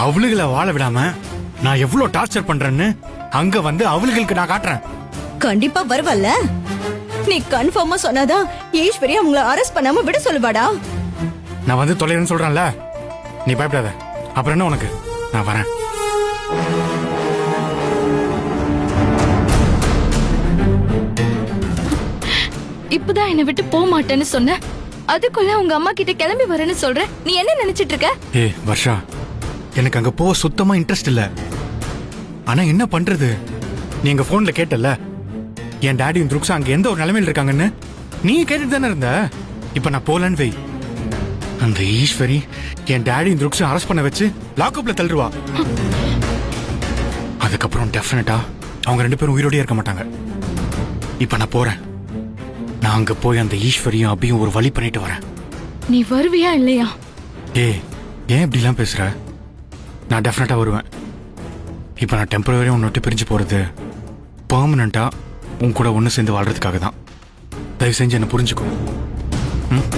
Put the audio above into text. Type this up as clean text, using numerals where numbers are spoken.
அவளுகளை வாழ விடாம நான் எவ்வளவு டார்ச்சர் பண்றேன்னு அங்க வந்து அவளுகளுக்கு நான் காட்டுறேன். கண்டிப்பா வருவல்ல? நீ கன்ஃபார்மா சொன்னாதான் ஈஸ்வரி அவங்கள அரெஸ்ட் பண்ணாம விட சொல்லுவாடா. நான் வந்து தொலைறேன்னு சொல்றேன்ல, நீ பயப்படாத. அப்புறம் என்ன உனக்கு, நான் வரேன். இப்பதான் என்னை விட்டு போக மாட்டேன்னு சொன்ன, அதுக்குள்ள உங்க அம்மா கிட்ட கிளம்பி வரேன்னு சொல்ற. நீ என்ன நினைச்சிட்டு இருக்க? ஏய் வர்ஷா, எனக்கு அங்க போக சுத்தமா இன்ட்ரெஸ்ட் இல்ல. ஆனா என்ன பண்றது, நீ எங்க போன்ல கேட்டல என் டாடியும் துருக்ஸா அங்க எந்த ஒரு நிலைமையில இருக்காங்கன்னு. நீ கேட்டுட்டு தானே இருந்த. இப்ப நான் போலன்னு வை, அந்த ஈஸ்வரி என் டாடியும் துருக்ஸா அரெஸ்ட் பண்ண வச்சு லாக்அப்ல தள்ளுவா. அதுக்கப்புறம் டெஃபினட்டா அவங்க 2 பேரும் உயிரோடயே இருக்க மாட்டாங்க. இப்ப நான் போறேன். நான் அங்க போய் அந்த ஈஸ்வரியும் அபியும் ஒரு வழி பண்ணிட்டு வரேன். நீ வருவியா இல்லையா? ஏய், ஏன் இப்படிலாம் பேசுற? நான் டெஃபினட்டா வருவேன். இப்ப நான் டெம்பரவரியா உன்னை விட்டு பிரிஞ்சு போறது பெர்மனண்டா உன் கூட ஒண்ணு சேர்ந்து வாழ்றதுக்காக தான். தயவு செஞ்சு என்ன புரிஞ்சுக்கோ. ம்